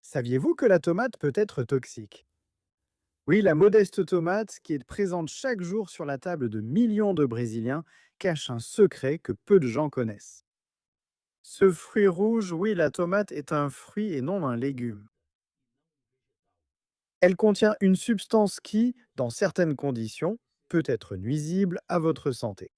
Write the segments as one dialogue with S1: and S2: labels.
S1: Saviez-vous que la tomate peut être toxique? Oui, la modeste tomate, qui est présente chaque jour sur la table de millions de Brésiliens, cache un secret que peu de gens connaissent. Ce fruit rouge, oui, la tomate est un fruit et non un légume. Elle contient une substance qui, dans certaines conditions, peut être nuisible à votre santé.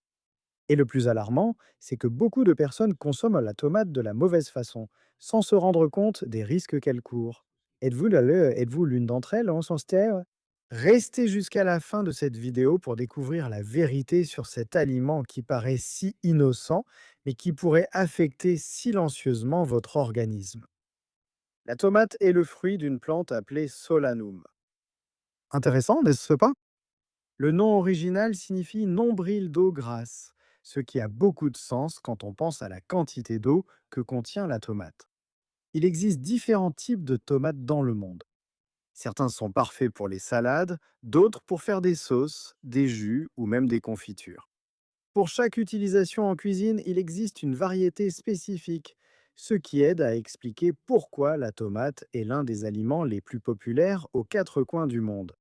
S1: Et le plus alarmant, c'est que beaucoup de personnes consomment la tomate de la mauvaise façon, sans se rendre compte des risques qu'elle court. Êtes-vous l'une d'entre elles en sens terre? Restez jusqu'à la fin de cette vidéo pour découvrir la vérité sur cet aliment qui paraît si innocent, mais qui pourrait affecter silencieusement votre organisme. La tomate est le fruit d'une plante appelée Solanum. Intéressant, n'est-ce pas? Le nom original signifie nombril d'eau grasse, ce qui a beaucoup de sens quand on pense à la quantité d'eau que contient la tomate. Il existe différents types de tomates dans le monde. Certains sont parfaits pour les salades, d'autres pour faire des sauces, des jus ou même des confitures. Pour chaque utilisation en cuisine, il existe une variété spécifique, ce qui aide à expliquer pourquoi la tomate est l'un des aliments les plus populaires aux quatre coins du monde.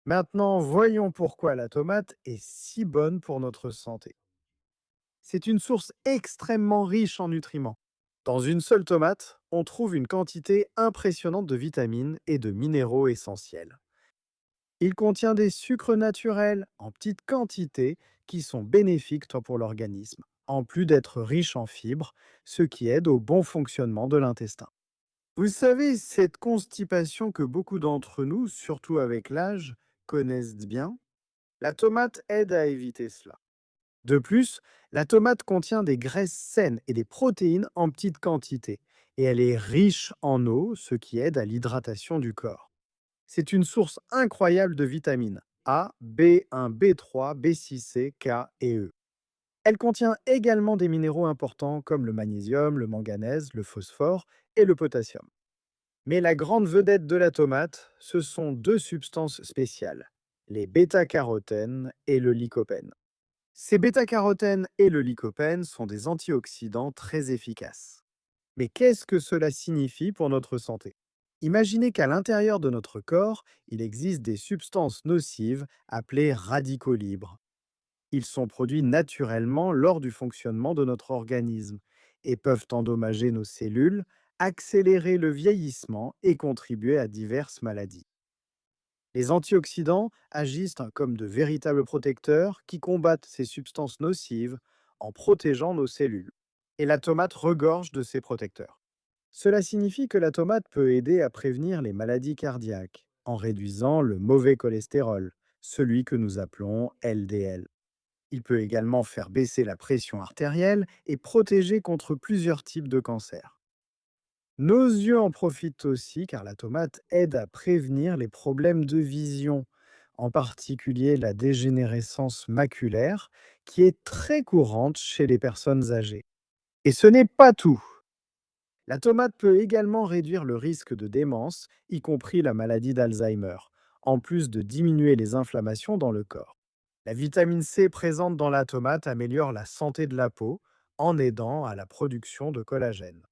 S1: Maintenant, voyons pourquoi la tomate est si bonne pour notre santé. C'est une source extrêmement riche en nutriments. Dans une seule tomate, on trouve une quantité impressionnante de vitamines et de minéraux essentiels. Il contient des sucres naturels en petite quantité qui sont bénéfiques pour l'organisme, en plus d'être riche en fibres, ce qui aide au bon fonctionnement de l'intestin. Vous savez, cette constipation que beaucoup d'entre nous, surtout avec l'âge, connaissent bien, la tomate aide à éviter cela. De plus, la tomate contient des graisses saines et des protéines en petite quantité, et elle est riche en eau, ce qui aide à l'hydratation du corps. C'est une source incroyable de vitamines A, B1, B3, B6, C, K et E. Elle contient également des minéraux importants comme le magnésium, le manganèse, le phosphore et le potassium. Mais la grande vedette de la tomate, ce sont deux substances spéciales, les bêta-carotènes et le lycopène. Ces bêta-carotènes et le lycopène sont des antioxydants très efficaces. Mais qu'est-ce que cela signifie pour notre santé? Imaginez qu'à l'intérieur de notre corps, il existe des substances nocives appelées radicaux libres. Ils sont produits naturellement lors du fonctionnement de notre organisme et peuvent endommager nos cellules, accélérer le vieillissement et contribuer à diverses maladies. Les antioxydants agissent comme de véritables protecteurs qui combattent ces substances nocives en protégeant nos cellules. Et la tomate regorge de ces protecteurs. Cela signifie que la tomate peut aider à prévenir les maladies cardiaques en réduisant le mauvais cholestérol, celui que nous appelons LDL. Il peut également faire baisser la pression artérielle et protéger contre plusieurs types de cancers. Nos yeux en profitent aussi car la tomate aide à prévenir les problèmes de vision, en particulier la dégénérescence maculaire, qui est très courante chez les personnes âgées. Et ce n'est pas tout. La tomate peut également réduire le risque de démence, y compris la maladie d'Alzheimer, en plus de diminuer les inflammations dans le corps. La vitamine C présente dans la tomate améliore la santé de la peau en aidant à la production de collagène.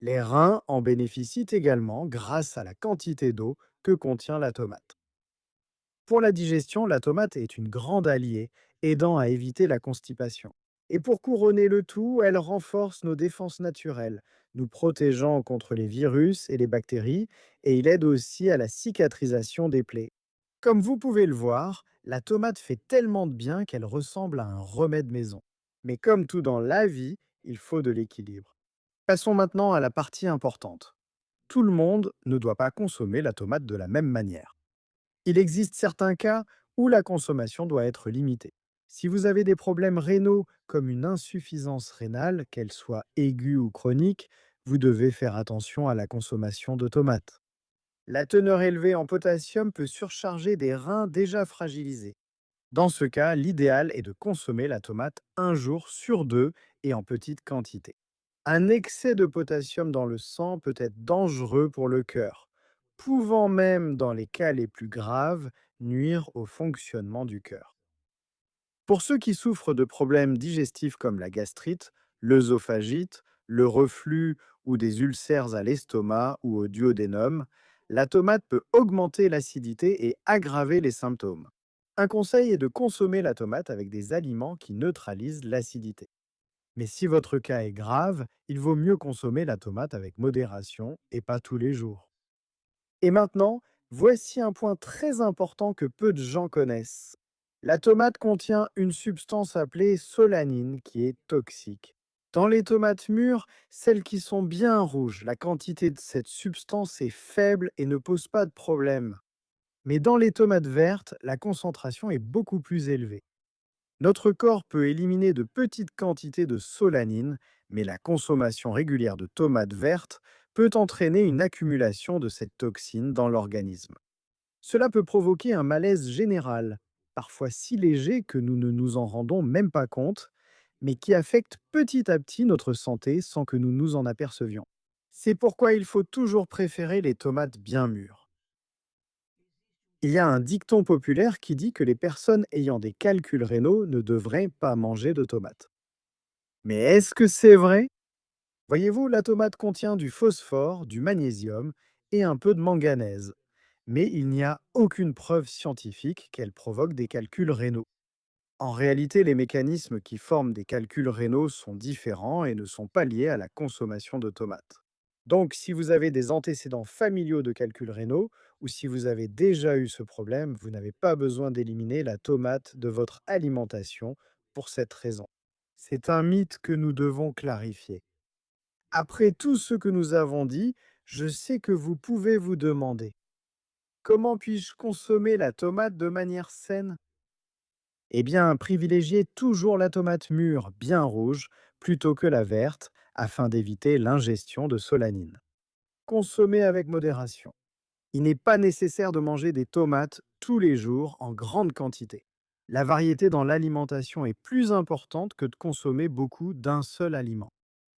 S1: Les reins en bénéficient également grâce à la quantité d'eau que contient la tomate. Pour la digestion, la tomate est une grande alliée, aidant à éviter la constipation. Et pour couronner le tout, elle renforce nos défenses naturelles, nous protégeant contre les virus et les bactéries, et il aide aussi à la cicatrisation des plaies. Comme vous pouvez le voir, la tomate fait tellement de bien qu'elle ressemble à un remède maison. Mais comme tout dans la vie, il faut de l'équilibre. Passons maintenant à la partie importante. Tout le monde ne doit pas consommer la tomate de la même manière. Il existe certains cas où la consommation doit être limitée. Si vous avez des problèmes rénaux comme une insuffisance rénale, qu'elle soit aiguë ou chronique, vous devez faire attention à la consommation de tomates. La teneur élevée en potassium peut surcharger des reins déjà fragilisés. Dans ce cas, l'idéal est de consommer la tomate un jour sur deux et en petite quantité. Un excès de potassium dans le sang peut être dangereux pour le cœur, pouvant même, dans les cas les plus graves, nuire au fonctionnement du cœur. Pour ceux qui souffrent de problèmes digestifs comme la gastrite, l'œsophagite, le reflux ou des ulcères à l'estomac ou au duodénum, la tomate peut augmenter l'acidité et aggraver les symptômes. Un conseil est de consommer la tomate avec des aliments qui neutralisent l'acidité. Mais si votre cas est grave, il vaut mieux consommer la tomate avec modération et pas tous les jours. Et maintenant, voici un point très important que peu de gens connaissent. La tomate contient une substance appelée solanine qui est toxique. Dans les tomates mûres, celles qui sont bien rouges, la quantité de cette substance est faible et ne pose pas de problème. Mais dans les tomates vertes, la concentration est beaucoup plus élevée. Notre corps peut éliminer de petites quantités de solanine, mais la consommation régulière de tomates vertes peut entraîner une accumulation de cette toxine dans l'organisme. Cela peut provoquer un malaise général, parfois si léger que nous ne nous en rendons même pas compte, mais qui affecte petit à petit notre santé sans que nous nous en apercevions. C'est pourquoi il faut toujours préférer les tomates bien mûres. Il y a un dicton populaire qui dit que les personnes ayant des calculs rénaux ne devraient pas manger de tomates. Mais est-ce que c'est vrai? Voyez-vous, la tomate contient du phosphore, du magnésium et un peu de manganèse. Mais il n'y a aucune preuve scientifique qu'elle provoque des calculs rénaux. En réalité, les mécanismes qui forment des calculs rénaux sont différents et ne sont pas liés à la consommation de tomates. Donc, si vous avez des antécédents familiaux de calculs rénaux ou si vous avez déjà eu ce problème, vous n'avez pas besoin d'éliminer la tomate de votre alimentation pour cette raison. C'est un mythe que nous devons clarifier. Après tout ce que nous avons dit, je sais que vous pouvez vous demander: comment puis-je consommer la tomate de manière saine? Eh bien, privilégiez toujours la tomate mûre, bien rouge, plutôt que la verte, afin d'éviter l'ingestion de solanine. Consommez avec modération. Il n'est pas nécessaire de manger des tomates tous les jours en grande quantité. La variété dans l'alimentation est plus importante que de consommer beaucoup d'un seul aliment.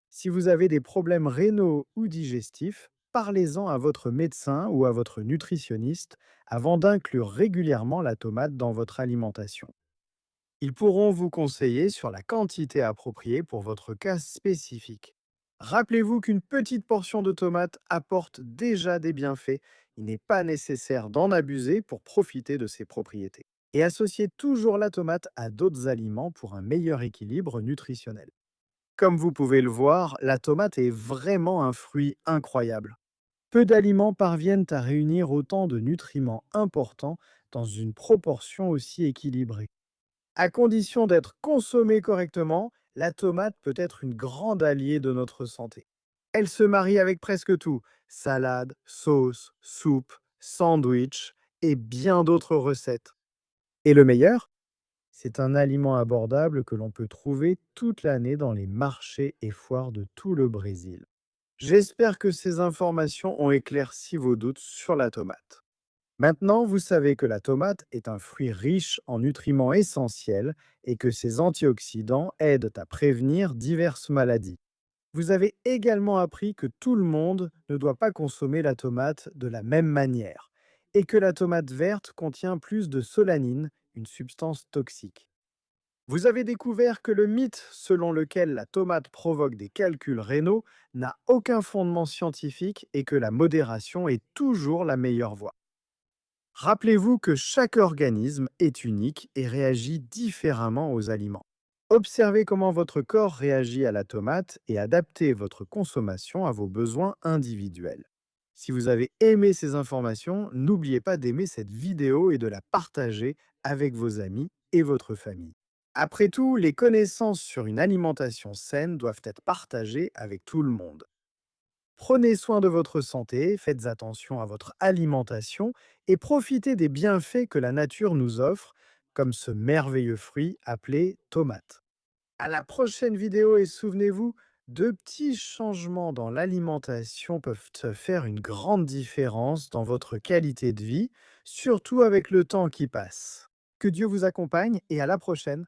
S1: Si vous avez des problèmes rénaux ou digestifs, parlez-en à votre médecin ou à votre nutritionniste avant d'inclure régulièrement la tomate dans votre alimentation. Ils pourront vous conseiller sur la quantité appropriée pour votre cas spécifique. Rappelez-vous qu'une petite portion de tomate apporte déjà des bienfaits. Il n'est pas nécessaire d'en abuser pour profiter de ses propriétés. Et associez toujours la tomate à d'autres aliments pour un meilleur équilibre nutritionnel. Comme vous pouvez le voir, la tomate est vraiment un fruit incroyable. Peu d'aliments parviennent à réunir autant de nutriments importants dans une proportion aussi équilibrée. À condition d'être consommée correctement, la tomate peut être une grande alliée de notre santé. Elle se marie avec presque tout: salade, sauce, soupe, sandwich et bien d'autres recettes. Et le meilleur, c'est un aliment abordable que l'on peut trouver toute l'année dans les marchés et foires de tout le Brésil. J'espère que ces informations ont éclairci vos doutes sur la tomate. Maintenant, vous savez que la tomate est un fruit riche en nutriments essentiels et que ses antioxydants aident à prévenir diverses maladies. Vous avez également appris que tout le monde ne doit pas consommer la tomate de la même manière et que la tomate verte contient plus de solanine, une substance toxique. Vous avez découvert que le mythe selon lequel la tomate provoque des calculs rénaux n'a aucun fondement scientifique et que la modération est toujours la meilleure voie. Rappelez-vous que chaque organisme est unique et réagit différemment aux aliments. Observez comment votre corps réagit à la tomate et adaptez votre consommation à vos besoins individuels. Si vous avez aimé ces informations, n'oubliez pas d'aimer cette vidéo et de la partager avec vos amis et votre famille. Après tout, les connaissances sur une alimentation saine doivent être partagées avec tout le monde. Prenez soin de votre santé, faites attention à votre alimentation et profitez des bienfaits que la nature nous offre, comme ce merveilleux fruit appelé tomate. À la prochaine vidéo et souvenez-vous, de petits changements dans l'alimentation peuvent faire une grande différence dans votre qualité de vie, surtout avec le temps qui passe. Que Dieu vous accompagne et à la prochaine.